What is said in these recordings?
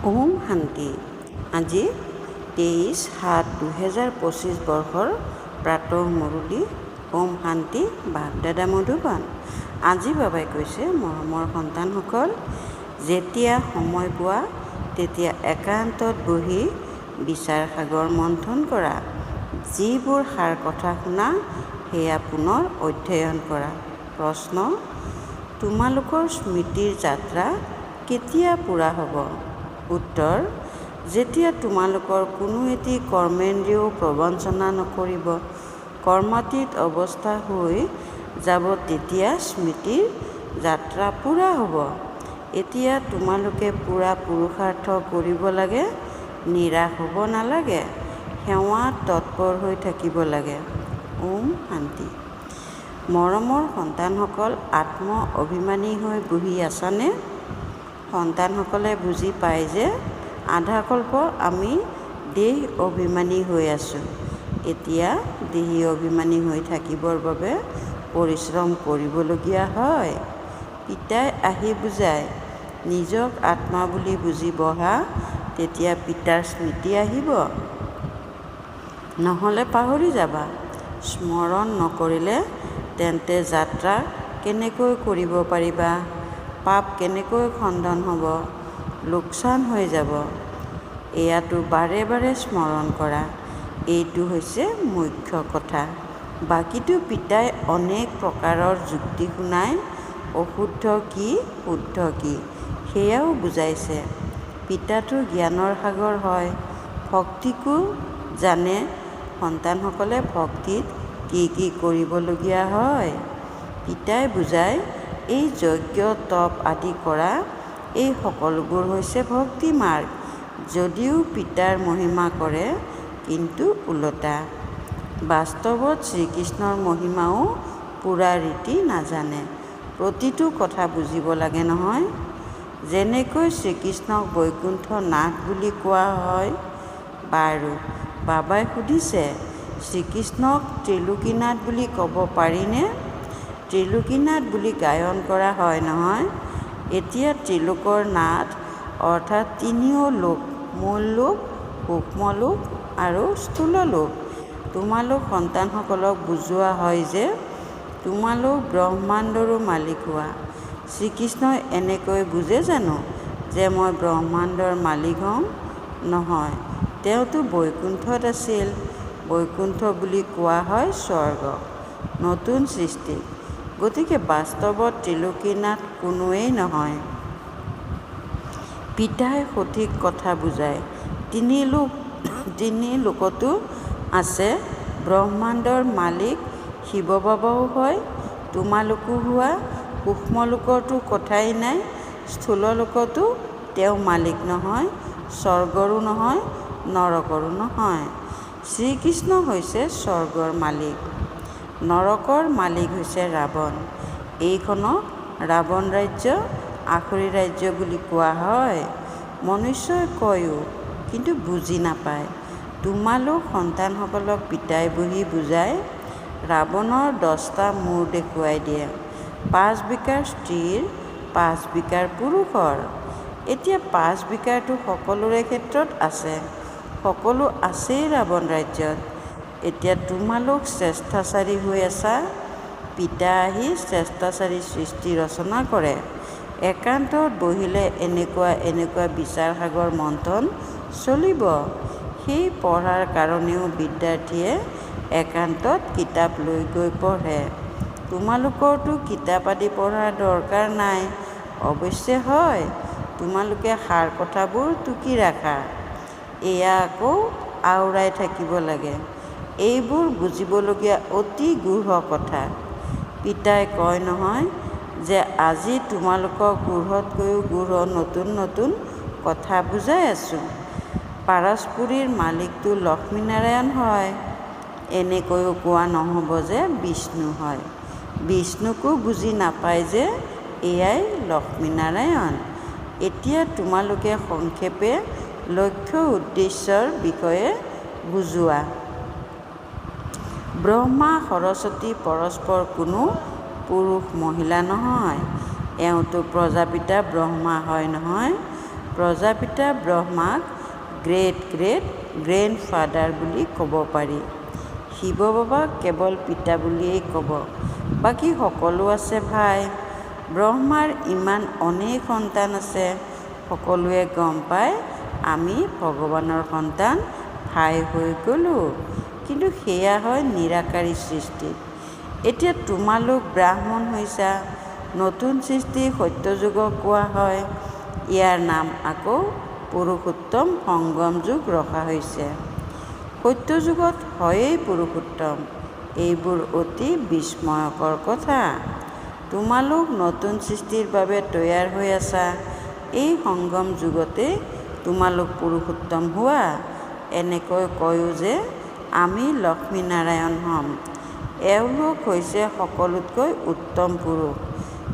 ওম শান্তি। আজি 23/7/2025 বৰ্ষৰ প্ৰাতঃ মুৰলী। ওম শান্তি। বাগদাদা মধুবন। আজি বাবাই কৈছে, মৰমৰ সন্তানসকল, যেতিয়া সময় পোৱা তেতিয়া একান্তত বহি বিচাৰ সাগৰ মন্থন কৰা। যিবোৰ সাৰ কথা শুনা সেয়া পুনৰ অধ্যয়ন কৰা। প্ৰশ্ন: তোমালোকৰ স্মৃতিৰ যাত্ৰা কেতিয়া পূৰা হ'ব? উত্তৰ: যেতিয়া তোমালোকৰ কোনো এটি কৰ্মেন্দ্ৰিয়ও প্ৰবঞ্চনা নকৰিব, কৰ্মাতীত অৱস্থা হৈ যাব, তেতিয়া স্মৃতিৰ যাত্ৰা পূৰা হ'ব। এতিয়া তোমালোকে পূৰা পুৰুষাৰ্থ কৰিব লাগে, নিৰাশ হ'ব নালাগে, সেৱাত তৎপৰ হৈ থাকিব লাগে। ওম শান্তি। মৰমৰ সন্তানসকল, আত্ম অভিমানী হৈ বহি আছানে? সন্তানসকলে বুজি পায় যে আধাকল্প আমি দেহ অভিমানী হৈ আছোঁ। এতিয়া দেহী অভিমানী হৈ থাকিবৰ বাবে পৰিশ্ৰম কৰিবলগীয়া হয়। পিতাই আহি বুজায়, নিজক আত্মা বুলি বুজি বহা, তেতিয়া পিতাৰ স্মৃতি আহিব। নহ'লে পাহৰি যাবা। স্মৰণ নকৰিলে তেন্তে যাত্ৰা কেনেকৈ কৰিব পাৰিবা? পাপ কেনেকৈ খণ্ডন হ'ব? লোকচান হৈ যাব। এয়াটো বাৰে বাৰে স্মৰণ কৰা। এইটো হৈছে মুখ্য কথা। বাকীটো পিতাই অনেক প্ৰকাৰৰ যুক্তি শুনাই অশুদ্ধ কি শুদ্ধ কি সেয়াও বুজাইছে। পিতাটো জ্ঞানৰ সাগৰ হয়, ভক্তিকো জানে। সন্তানসকলে ভক্তিত কি কি কৰিবলগীয়া হয় পিতাই বুজায়। এই যজ্ঞ তপ আদি কৰা, এই সকলোবোৰ হৈছে ভক্তি মাৰ্গ। যদিও পিতাৰ মহিমা কৰে, কিন্তু ওলোটা। বাস্তৱত শ্ৰীকৃষ্ণৰ মহিমাও পূৰা ৰীতি নাজানে। প্ৰতিটো কথা বুজিব লাগে নহয়। যেনেকৈ শ্ৰীকৃষ্ণক বৈকুণ্ঠ নাথ বুলি কোৱা হয়। বাৰু, বাবাই সুধিছে, শ্ৰীকৃষ্ণক ত্ৰিলোকীনাথ বুলি ক'ব পাৰিনে? ত্ৰিলোকীনাথ বুলি গায়ন কৰা হয় নহয়। এতিয়া ত্ৰিলোকৰ নাথ অৰ্থাৎ তিনিও লোক, মূল লোক, সূক্ষ্ম লোক আৰু স্থূল লোক। তোমালোক সন্তানসকলক বুজোৱা হয় যে তোমালোক ব্ৰহ্মাণ্ডৰো মালিক হোৱা। শ্ৰীকৃষ্ণই এনেকৈ বুজে জানো যে মই ব্ৰহ্মাণ্ডৰ মালিক হ'ম? নহয়, তেওঁতো বৈকুণ্ঠত আছিল। বৈকুণ্ঠ বুলি কোৱা হয় স্বৰ্গক, নতুন সৃষ্টি। গতিকে বাস্তৱত ত্ৰিলোকীনাথ কোনোৱেই নহয়। পিতাই সঠিক কথা বুজায়। তিনি লোকতো আছে। ব্ৰহ্মাণ্ডৰ মালিক শিৱ বাবাও হয়, তোমালোকো হোৱা। সূক্ষ্ম লোকৰতো কথাই নাই। স্থূল লোকতো তেওঁ মালিক নহয়, স্বৰ্গৰো নহয়, নৰকৰো নহয়। শ্ৰীকৃষ্ণ হৈছে স্বৰ্গৰ মালিক। নৰকৰ মালিক হৈছে ৰাৱণ। এইখনক ৰাৱণ ৰাজ্য, আসুৰী ৰাজ্য বুলি কোৱা হয়। মনুষ্যই কয়ো, কিন্তু বুজি নাপায়। তোমালোক সন্তানসকলক পিতাই বহি বুজায়। ৰাৱণৰ 10টা মূৰ দেখুৱাই দিয়ে। 5 বিকাৰ স্ত্ৰীৰ, 5 বিকাৰ পুৰুষৰ। এতিয়া 5 বিকাৰটো সকলোৰে ক্ষেত্ৰত আছে। সকলো আছেই ৰাৱণ ৰাজ্যত। এতিয়া তোমালোক শ্ৰেষ্ঠাচাৰী হৈ আছা। পিতা আহি শ্ৰেষ্ঠাচাৰী সৃষ্টি ৰচনা কৰে। একান্তত বহিলে এনেকুৱা বিচাৰ সাগৰ মন্থন চলিব। সেই পঢ়াৰ কাৰণেও বিদ্যাৰ্থীয়ে একান্তত কিতাপ লৈ গৈ পঢ়ে। তোমালোকৰতো কিতাপ আদি পঢ়াৰ দৰকাৰ নাই। অৱশ্যে হয়, তোমালোকে সাৰ কথাবোৰ টুকি ৰাখা। এয়া আকৌ আওৰাই থাকিব লাগে। এইবোৰ বুজিবলগীয়া অতি গূঢ় কথা। পিতাই কয় নহয় যে আজি তোমালোকক গূঢ়তকৈও গূঢ় নতুন নতুন কথা বুজাই আছোঁ। পাৰস্পৰিৰ মালিকটো লক্ষ্মীনাৰায়ণ হয়। এনেকৈও কোৱা নহ'ব যে বিষ্ণু হয়। বিষ্ণুকো বুজি নাপায় যে এয়াই লক্ষ্মীনাৰায়ণ। এতিয়া তোমালোকে সংক্ষেপে লক্ষ্য উদ্দেশ্যৰ বিষয়ে বুজোৱা। ব্ৰহ্মা সৰস্বতী পৰস্পৰ কোনো পুৰুষ মহিলা নহয়। এওঁতো প্ৰজাপিতা ব্ৰহ্মা হয় নহয়। প্ৰজাপিতা ব্ৰহ্মাক গ্ৰেট গ্ৰেণ্ডফাদাৰ বুলি ক'ব পাৰি। শিৱ বাবাক কেৱল পিতা বুলিয়েই ক'ব, বাকী সকলো আছে ভাই। ব্ৰহ্মাৰ ইমান অনেক সন্তান আছে, সকলোৱে গম পায় আমি ভগৱানৰ সন্তান ভাই হৈ গ'লোঁ। কিন্তু সেয়া হয় নিৰাকাৰী সৃষ্টি। এতিয়া তোমালোক ব্ৰাহ্মণ হৈছা, নতুন সৃষ্টি সত্যযুগক কোৱা হয়। ইয়াৰ নাম আকৌ পুৰুষোত্তম সংগম যুগ ৰখা হৈছে। সত্যযুগত হয়েই পুৰুষোত্তম। এইবোৰ অতি বিস্ময়কৰ কথা। তোমালোক নতুন সৃষ্টিৰ বাবে তৈয়াৰ হৈ আছা। এই সংগম যুগতে তোমালোক পুৰুষোত্তম হোৱা। এনেকৈ কয়ো যে আমি লক্ষ্মীনাৰায়ণ হ'ম। এওঁলোক হৈছে সকলোতকৈ উত্তম পুৰুষ।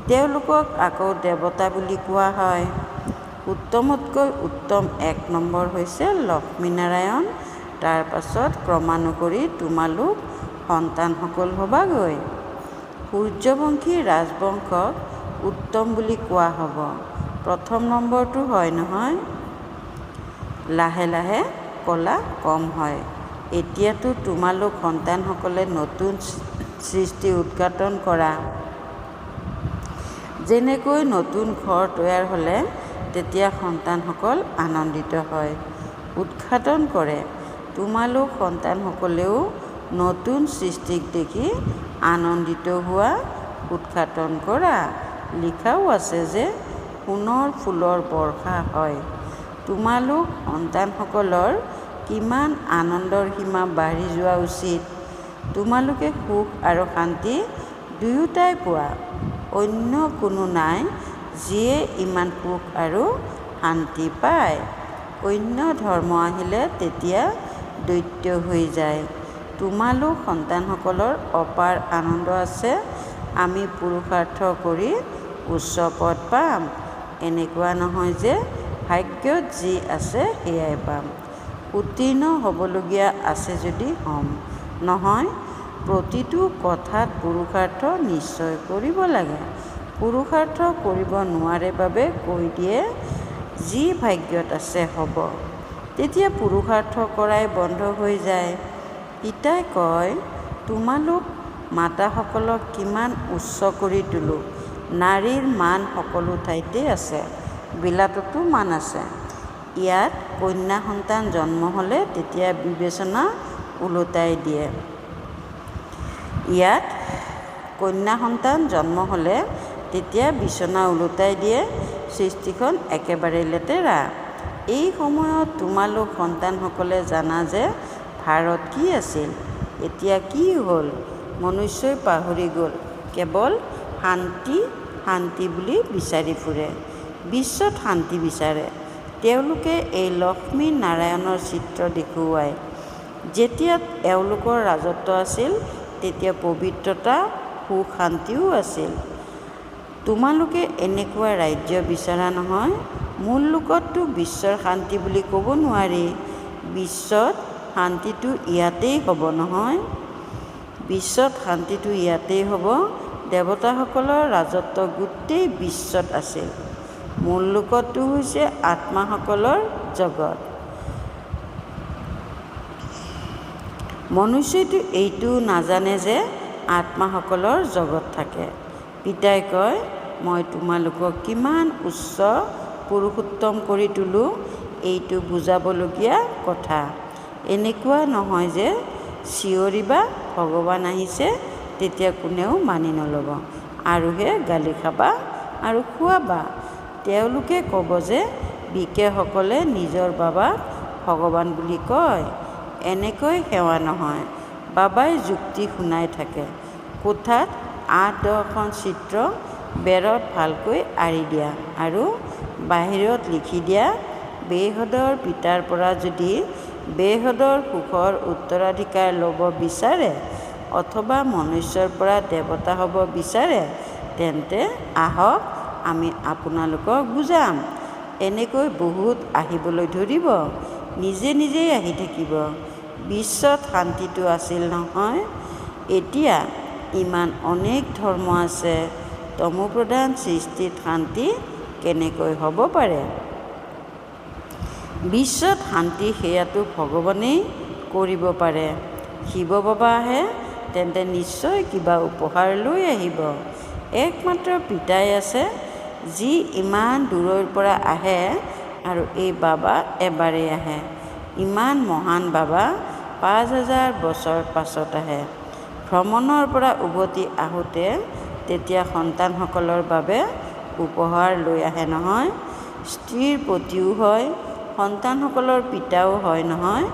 তেওঁলোকক আকৌ দেৱতা বুলি কোৱা হয়। উত্তমতকৈ উত্তম ১ নম্বৰ হৈছে লক্ষ্মীনাৰায়ণ। তাৰ পাছত ক্ৰমানুসৰি তোমালোক সন্তানসকল হ'বাগৈ। সূৰ্যবংশী ৰাজবংশক উত্তম বুলি কোৱা হ'ব। ১ম নম্বৰটো হয় নহয়। লাহে লাহে ক'লা কম হয়। এতিয়াতো তোমালোক সন্তানসকলে নতুন সৃষ্টি উদযাপন কৰা। যেনেকৈ নতুন ঘৰ তৈয়াৰ হ'লে তেতিয়া সন্তানসকল আনন্দিত হয়, উৎঘাটন কৰে। তোমালোক সন্তানসকলেও নতুন সৃষ্টিক দেখি আনন্দিত হোৱা, উৎঘাটন কৰা। লিখাও আছে যে সোণৰ ফুলৰ বৰ্ষা হয়। তোমালোক সন্তানসকলৰ কিমান আনন্দৰ সীমা বাঢ়ি যোৱা উচিত। তোমালোকে সুখ আৰু শান্তি দুয়োটাই পোৱা। অন্য কোনো নাই যিয়ে ইমান সুখ আৰু শান্তি পায়। অন্য ধৰ্ম আহিলে তেতিয়া দৈত্য হৈ যায়। তোমালোক সন্তানসকলৰ অপাৰ আনন্দ আছে। আমি পুৰুষাৰ্থ কৰি উচ্চ পদ পাম। এনেকুৱা নহয় যে ভাগ্যত যি আছে সেয়াই পাম। উত্তীৰ্ণ হ'বলগীয়া আছে যদি হ'ম। নহয়, প্ৰতিটো কথাত পুৰুষাৰ্থ নিশ্চয় কৰিব লাগে। পুৰুষাৰ্থ কৰিব নোৱাৰে বাবে কৈ দিয়ে যি ভাগ্যত আছে হ'ব। তেতিয়া পুৰুষাৰ্থ কৰাই বন্ধ হৈ যায়। পিতাই কয়, তোমালোক মাতাসকলক কিমান উচ্চ কৰি তোলো। নাৰীৰ মান সকলো ঠাইতে আছে। বিলাততো মান আছে। ইয়াত কন্যা সন্তান জন্ম হ'লে তেতিয়া বিবেচনা ওলোটাই দিয়ে। ইয়াত কন্যা সন্তান জন্ম হ'লে তেতিয়া বিচনা ওলোটাই দিয়ে। সৃষ্টিখন একেবাৰে লেতেৰা। এই সময়ত তোমালোক সন্তানসকলে জানা যে ভাৰত কি আছিল, এতিয়া কি হ'ল। মনুষ্যই পাহৰি গ'ল, কেৱল শান্তি শান্তি বুলি বিচাৰি ফুৰে। বিশ্বত শান্তি বিচাৰে। তেওঁলোকে এই লক্ষ্মী নাৰায়ণৰ চিত্ৰ দেখুৱায়। যেতিয়া এওঁলোকৰ ৰাজত্ব আছিল তেতিয়া পবিত্ৰতা, সুখ শান্তিও আছিল। তোমালোকে এনেকুৱা ৰাজ্য বিচৰা নহয়। মূল লোকততো বিশ্বৰ শান্তি বুলি ক'ব নোৱাৰি। বিশ্বত শান্তিটো ইয়াতেই হ'ব নহয়। বিশ্বত শান্তিটো ইয়াতেই হ'ব। দেৱতাসকলৰ ৰাজত্ব গোটেই বিশ্বত আছিল। মূল লোকতো হৈছে আত্মাসকলৰ জগত। মনুষ্যইতো এইটোও নাজানে যে আত্মাসকলৰ জগত থাকে। পিতাই কয়, মই তোমালোকক কিমান উচ্চ পুৰুষোত্তম কৰি তোলোঁ, এইটো বুজাবলগীয়া কথা। এনেকুৱা নহয় যে চিঞৰিবা ভগৱান আহিছে, তেতিয়া কোনেও মানি নল'ব, আৰুহে গালি খাবা আৰু খুৱাবা। তেওঁলোকে ক'ব যে বিকেসকলে নিজৰ বাবাক ভগৱান বুলি কয়। এনেকৈ সেৱা নহয়। বাবাই যুক্তি শুনাই থাকে। কোঠাত ৮-১০খন চিত্ৰ বেৰত ভালকৈ আঁৰি দিয়া আৰু বাহিৰত লিখি দিয়া, বেহদৰ পিতাৰ পৰা যদি বেহদৰ সুখৰ উত্তৰাধিকাৰ ল'ব বিচাৰে অথবা মনুষ্যৰ পৰা দেৱতা হ'ব বিচাৰে, তেন্তে আহক আমি আপোনালোকক বুজাম। এনেকৈ বহুত আহিবলৈ ধৰিব, নিজে নিজেই আহি থাকিব। বিশ্বত শান্তিটো আছিল নহয়। এতিয়া ইমান অনেক ধৰ্ম আছে, তমোপ্ৰধান সৃষ্টিত শান্তি কেনেকৈ হ'ব পাৰে। বিশ্বত শান্তি সেয়াটো ভগৱানেই কৰিব পাৰে। শিৱ বাবা আহে তেন্তে নিশ্চয় কিবা উপহাৰ লৈ আহিব। একমাত্ৰ পিতাই আছে যি ইমান দূৰৰ পৰা আহে আৰু এই বাবা এবাৰেই আহে। ইমান মহান বাবা ৫,০০০ বছৰ পাছত আহে। ভ্ৰমণৰ পৰা উভতি আহোঁতে তেতিয়া সন্তানসকলৰ বাবে উপহাৰ লৈ আহে নহয়। স্ত্ৰীৰ পতিও হয়, সন্তানসকলৰ পিতাও হয় নহয়।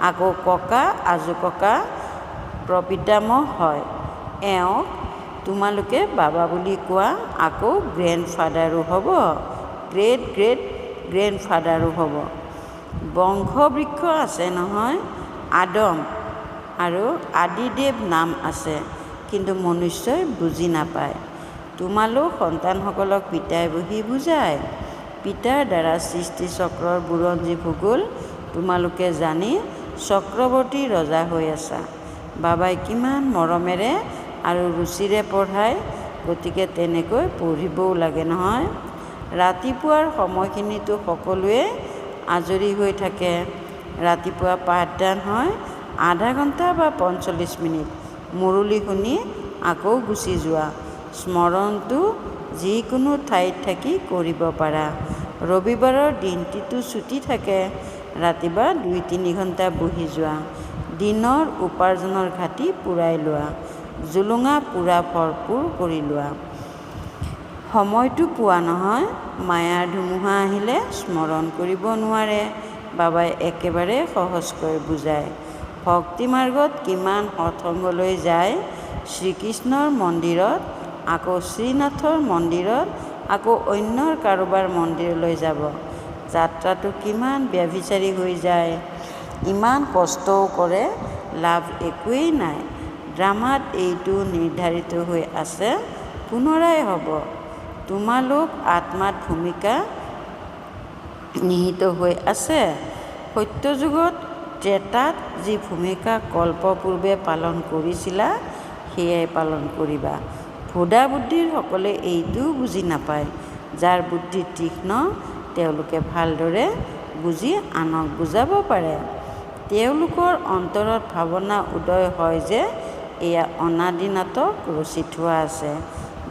আকৌ ককা আজোককা প্ৰপিতামহ হয়। এওঁক তোমালোকে বাবা বুলি কোৱা। আকৌ গ্ৰেণ্ডফাদাৰো হ'ব, গ্ৰেট গ্ৰেট গ্ৰেণ্ডফাদাৰো হ'ব। বংশবৃক্ষ আছে নহয়। আদম আৰু আদিদেৱ নাম আছে, কিন্তু মনুষ্যই বুজি নাপায়। তোমালোক সন্তানসকলক পিতাই বহি বুজায়। পিতাৰ দ্বাৰা সৃষ্টি চক্ৰৰ বুৰঞ্জী ভূগোল তোমালোকে জানি চক্ৰৱৰ্তী ৰজা হৈ আছা। বাবাই কিমান মৰমেৰে আৰু ৰুচিৰে পঢ়ায়, গতিকে তেনেকৈ পঢ়িবও লাগে নহয়। ৰাতিপুৱাৰ সময়খিনিতো সকলোৱে আজৰি হৈ থাকে। ৰাতিপুৱা পাঠদান হয়, আধা ঘণ্টা বা ৪৫ মিনিট মুৰলি শুনি আকৌ গুচি যোৱা। স্মৰণটো যিকোনো ঠাইত থাকি কৰিব পাৰা। ৰবিবাৰৰ দিনটিতো ছুটি থাকে। ৰাতিপুৱা ২-৩ ঘণ্টা বহি যোৱা। দিনৰ উপাৰ্জনৰ ঘাটি পূৰাই লোৱা। জুলুঙা পূৰা ভৰপূৰ কৰি লোৱা। সময়টো পোৱা নহয়। মায়াৰ ধুমুহা আহিলে স্মৰণ কৰিব নোৱাৰে। বাবাই একেবাৰে সহজকৈ বুজায়। ভক্তি মাৰ্গত কিমান সৎসংগলৈ যায়। শ্ৰীকৃষ্ণৰ মন্দিৰত, আকৌ শ্ৰীনাথৰ মন্দিৰত, আকৌ অন্যৰ কাৰোবাৰ মন্দিৰলৈ যাব। যাত্ৰাটো কিমান ব্যভিচাৰী হৈ যায়। ইমান কষ্টও কৰে, লাভ একোৱেই নাই। ড্ৰামাত এইটো নিৰ্ধাৰিত হৈ আছে, পুনৰাই হ'ব। তোমালোক আত্মাত ভূমিকা নিহিত হৈ আছে। সত্যযুগত ত্ৰেতাত যি ভূমিকা কল্পপূৰ্বে পালন কৰিছিলা, সেয়াই পালন কৰিবা। ভোদা বুদ্ধিৰ সকলে এইটোও বুজি নাপায়। যাৰ বুদ্ধি তীক্ষ্ণ তেওঁলোকে ভালদৰে বুজি আনক বুজাব পাৰে। তেওঁলোকৰ অন্তৰত ভাৱনা উদয় হয় যে এয়া অনাদি নাটক ৰচি থোৱা আছে।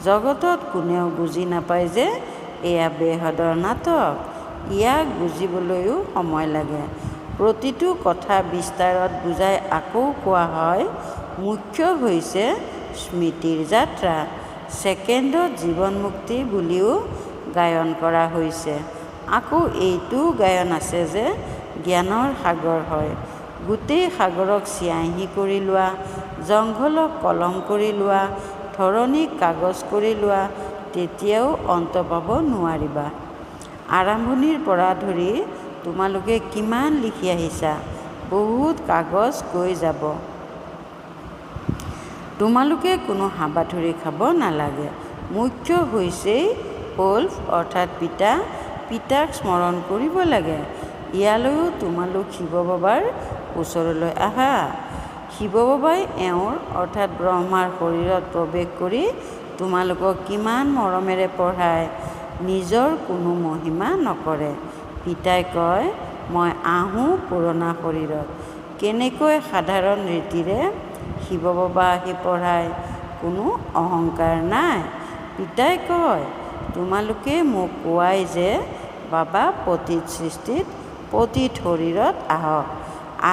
জগতত কোনেও বুজি নাপায় যে এয়া বেহদৰ নাটক। ইয়াক বুজিবলৈও সময় লাগে। প্ৰতিটো কথা বিস্তাৰত বুজাই আকৌ কোৱা হয়। মুখ্য হৈছে স্মৃতিৰ যাত্ৰা। ছেকেণ্ডত জীৱন মুক্তি বুলিও গায়ন কৰা হৈছে। আকৌ এইটোও গায়ন আছে যে জ্ঞানৰ সাগৰ হয়। গোটেই সাগৰক চিয়াঁহী কৰি লোৱা, জংঘলক কলম কৰি লোৱা, ধৰণীক কাগজ কৰি লোৱা, তেতিয়াও অন্ত পাব নোৱাৰিবা। আৰম্ভণিৰ পৰা ধৰি তোমালোকে কিমান লিখি আহিছা। বহুত কাগজ গৈ যাব। তোমালোকে কোনো হাবাথুৰি খাব নালাগে। মুখ্য হৈছেই ওল্ফ অৰ্থাৎ পিতা। পিতাক স্মৰণ কৰিব লাগে। ইয়ালৈও তোমালোক শিৱ বাবাৰ ওচৰলৈ আহা। শিৱ বাবাই এওঁৰ অৰ্থাৎ ব্ৰহ্মাৰ শৰীৰত প্ৰৱেশ কৰি তোমালোকক কিমান মৰমেৰে পঢ়ায়। নিজৰ কোনো মহিমা নকৰে। পিতাই কয়, মই আহোঁ পুৰণা শৰীৰত। কেনেকৈ সাধাৰণ ৰীতিৰে শিৱ বাবা আহি পঢ়ায়। কোনো অহংকাৰ নাই। পিতাই কয়, তোমালোকে মোক কোৱাই যে বাবা পতিত সৃষ্টিত পতিত শৰীৰত আহক।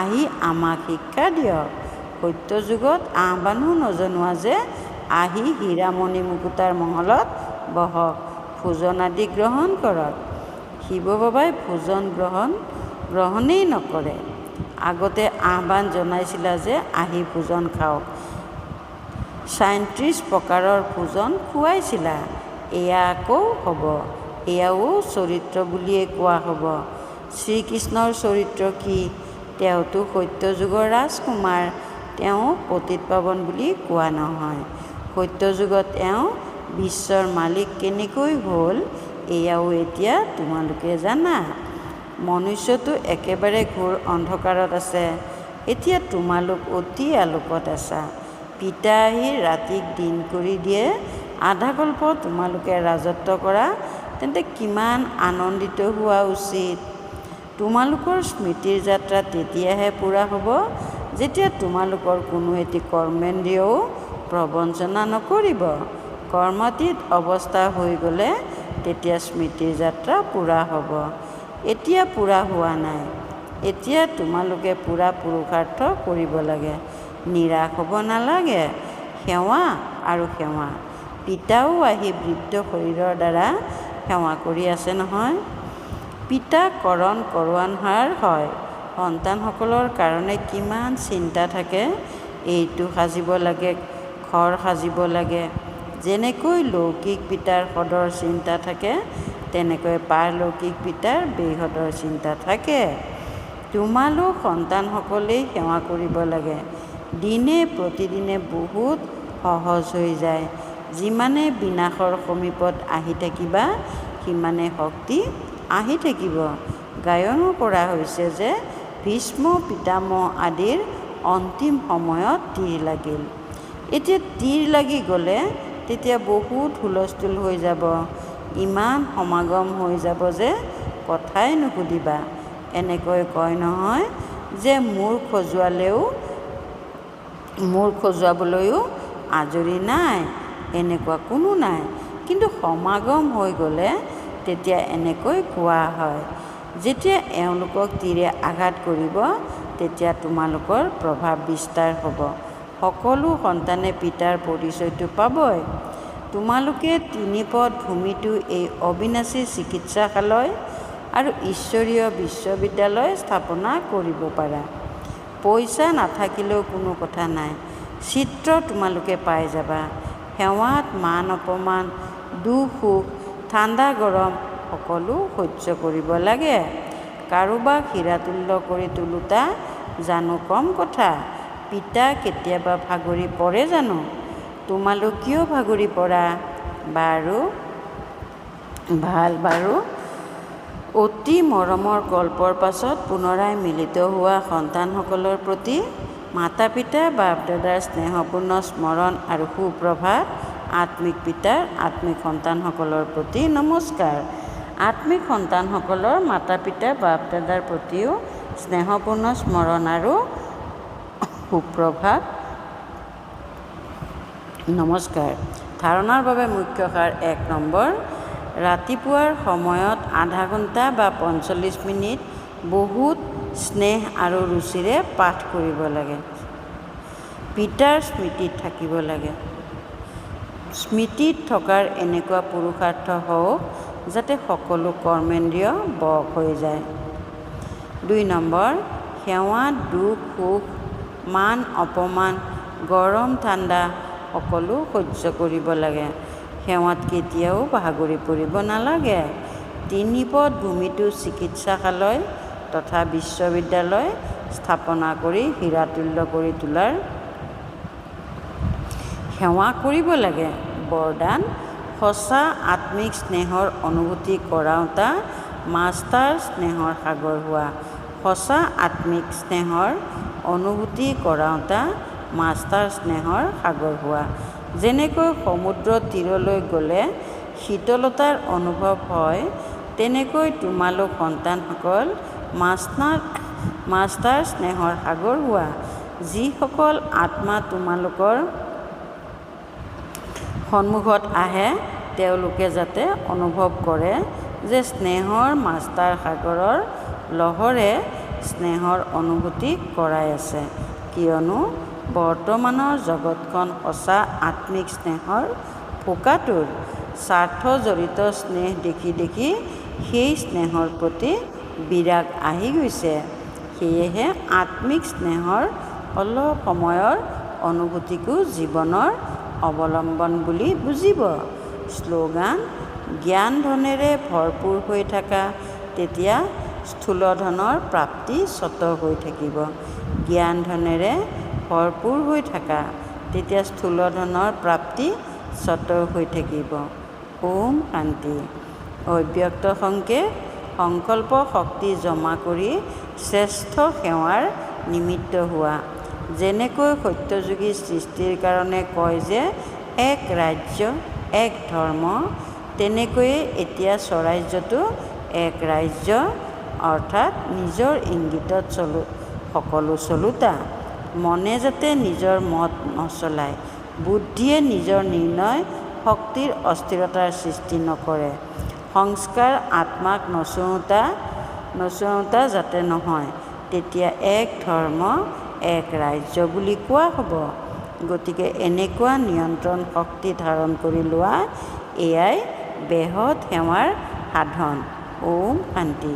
আহি আমাক শিক্ষা দিয়ক। সত্যযুগত আহ্বানো নজনোৱা যে আহি হীৰামণি মুকুতাৰ মহলত বহক, ভোজন আদি গ্ৰহণ কৰক। শিৱ বাবাই ভোজন গ্ৰহণেই নকৰে। আগতে আহ্বান জনাইছিলা যে আহি ভোজন খাওক। ৩৭ প্ৰকাৰৰ ভোজন খুৱাইছিলা। এয়া আকৌ হ'ব। এয়াও চৰিত্ৰ বুলিয়েই কোৱা হ'ব। শ্ৰীকৃষ্ণৰ চৰিত্ৰ কি? তেওঁতো সত্যযুগৰ ৰাজকুমাৰ। তেওঁ পতিত পাৱন বুলি কোৱা নহয়। সত্যযুগত তেওঁ বিশ্বৰ মালিক কেনেকৈ হ'ল, এয়াও এতিয়া তোমালোকে জানা। মনুষ্যটো একেবাৰে ঘোৰ অন্ধকাৰত আছে। এতিয়া তোমালোক অতি আলোকত আছা। পিতা আহি ৰাতিক দিন কৰি দিয়ে। আধাকল্প তোমালোকে ৰাজত্ব কৰা, তেন্তে কিমান আনন্দিত হোৱা উচিত। তোমালোকৰ স্মৃতিৰ যাত্ৰা তেতিয়াহে পূৰা হ'ব যেতিয়া তোমালোকৰ কোনো এটি কৰ্মেন্দ্ৰিয়ও প্ৰবঞ্চনা নকৰিব। কৰ্মাতীত অৱস্থা হৈ গ'লে তেতিয়া স্মৃতিৰ যাত্ৰা পূৰা হ'ব। এতিয়া পূৰা হোৱা নাই। এতিয়া তোমালোকে পূৰা পুৰুষাৰ্থ কৰিব লাগে। নিৰাশ হ'ব নালাগে। সেৱা আৰু সেৱা। পিতাও আহি বৃদ্ধ শৰীৰৰ দ্বাৰা সেৱা কৰি আছে নহয়। পিতা কৰণ কৰোৱানহাৰ হয়। সন্তানসকলৰ কাৰণে কিমান চিন্তা থাকে। এইটো সাজিব লাগে, ঘৰ সাজিব লাগে। যেনেকৈ লৌকিক পিতাৰ সদৰ চিন্তা থাকে, তেনেকৈ পাৰলৌকিক পিতাৰ বেহদৰ চিন্তা থাকে। তোমালোক সন্তানসকলেই সেৱা কৰিব লাগে। দিনে প্ৰতিদিনে বহুত সহজ হৈ যায়। যিমানে বিনাশৰ সমীপত আহি থাকিবা, সিমানে শক্তি আহি থাকিব। গায়নো কৰা হৈছে যে ভীষ্ম পিতামহ আদিৰ অন্তিম সময়ত তীৰ লাগিল। এতিয়া তীৰ লাগি গ'লে তেতিয়া বহুত হুলস্থুল হৈ যাব। ইমান সমাগম হৈ যাব যে কথাই নুসুধিবা। এনেকৈ কয় নহয় যে মূৰ খজুৱাবলৈও আজৰি নাই, এনেকুৱা কোনো নাই। কিন্তু সমাগম হৈ গ'লে তেতিয়া এনেকৈ কোৱা হয়, যেতিয়া এওঁলোকক তীৰে আঘাত কৰিব তেতিয়া তোমালোকৰ প্ৰভাৱ বিস্তাৰ হ'ব। সকলো সন্তানে পিতাৰ পৰিচয়টো পাবই। তোমালোকে ৩ পদ ভূমিতো এই অবিনাশী চিকিৎসালয় আৰু ঈশ্বৰীয় বিশ্ববিদ্যালয় স্থাপনা কৰিব পাৰা। পইচা নাথাকিলেও কোনো কথা নাই। চিত্ৰ তোমালোকে পাই যাবা। সেৱাত মান অপমান, দুখ সুখ, ঠাণ্ডা গৰম সকলো সহ্য কৰিব লাগে। কাৰোবাক হীৰাতুল্য কৰি তোলোতা জানো কম কথা? পিতা কেতিয়াবা ভাগৰি পৰে জানো? তোমালোক কিয় ভাগৰি পৰা? বাৰু অতি মৰমৰ গল্পৰ পাছত পুনৰাই মিলিত হোৱা সন্তানসকলৰ প্ৰতি মাতা পিতা বাপ দাদাৰ স্নেহপূৰ্ণ স্মৰণ আৰু সুপ্ৰভাত। আত্মিক পিতাৰ আত্মিক সন্তানসকলৰ প্ৰতি নমস্কাৰ। আত্মিক সন্তানসকলৰ মাতা পিতা বাপ দাদাৰ প্ৰতিও স্নেহপূৰ্ণ স্মৰণ আৰু সুপ্ৰভাত নমস্কাৰ। ধাৰণাৰ বাবে মুখ্য সাৰ ১ নম্বৰ। ৰাতিপুৱাৰ সময়ত আধা ঘণ্টা বা ৪৫ মিনিট বহুত স্নেহ আৰু ৰুচিৰে পাঠ কৰিব লাগে। পিতাৰ স্মৃতিত থাকিব লাগে। স্মৃতিত থকাৰ এনেকুৱা পুৰুষাৰ্থ হওক যাতে সকলো কৰ্মেন্দ্ৰিয় বশ হৈ যায়। ২ নম্বৰ। সেৱাত দুখ সুখ, মান অপমান, গৰম ঠাণ্ডা সকলো সহ্য কৰিব লাগে। সেৱাত কেতিয়াও ভাগৰি পৰিব নালাগে। ৩ পদ ভূমিতো চিকিৎসালয় তথা বিশ্ববিদ্যালয় স্থাপনা কৰি হীৰাতুল্য কৰি তোলাৰ সেৱা কৰিব লাগে। বৰদান। সঁচা আত্মিক স্নেহৰ অনুভূতি কৰাওঁতা মাষ্টাৰ স্নেহৰ সাগৰ হোৱা। সঁচা আত্মিক স্নেহৰ অনুভূতি কৰাওঁতা মাষ্টাৰ স্নেহৰ সাগৰ হোৱা। যেনেকৈ সমুদ্ৰৰ তীৰলৈ গ'লে শীতলতাৰ অনুভৱ হয়, তেনেকৈ তোমালোক সন্তানসকল মাষ্টাৰ স্নেহৰ সাগৰ হোৱা। যিসকল আত্মা তোমালোকৰ সন্মুখত আহে তেওঁলোকে যাতে অনুভৱ কৰে যে স্নেহৰ মাষ্টাৰ সাগৰৰ লহৰে স্নেহৰ অনুভূতি কৰাই আছে। কিয়নো বৰ্তমানৰ জগতখন সঁচা আত্মিক স্নেহৰ ফোকাটোৰ। স্বাৰ্থজড়িত স্নেহ দেখি দেখি সেই স্নেহৰ প্ৰতি বিৰাগ আহি গৈছে। সেয়েহে আত্মিক স্নেহৰ অলপ সময়ৰ অনুভূতিকো জীৱনৰ অৱলম্বন বুলি বুজিব। শ্লোগান: জ্ঞান ধনেৰে ভৰপূৰ হৈ থাকা, তেতিয়া স্থূল ধনৰ প্ৰাপ্তি স্বত হৈ থাকিব। জ্ঞান ধনেৰে ভৰপূৰ হৈ থাকা, তেতিয়া স্থূল ধনৰ প্ৰাপ্তি স্বত হৈ থাকিব। ওম শান্তি। অব্যক্ত সংকেত: সংকল্প শক্তি জমা কৰি শ্ৰেষ্ঠ সেৱাৰ নিমিত্ত হোৱা। যেনেকৈ সত্যযুগী সৃষ্টিৰ কাৰণে কয় যে এক ৰাজ্য এক ধৰ্ম, তেনেকৈয়ে এতিয়া স্বৰাজ্যটো এক ৰাজ্য অৰ্থাৎ নিজৰ ইংগিতত সকলো চলোতা। মনে যাতে নিজৰ মত নচলায়, বুদ্ধিয়ে নিজৰ নিৰ্ণয় শক্তিৰ অস্থিৰতাৰ সৃষ্টি নকৰে। সংস্কাৰ আত্মাক নচুওঁতা যাতে নহয়, তেতিয়া এক ধৰ্ম এক ৰাজ্য বুলি কোৱা হ'ব। গতিকে এনেকুৱা নিয়ন্ত্ৰণ শক্তি ধাৰণ কৰি লোৱা, এয়াই বৃহৎ সেৱাৰ সাধন। ওম শান্তি।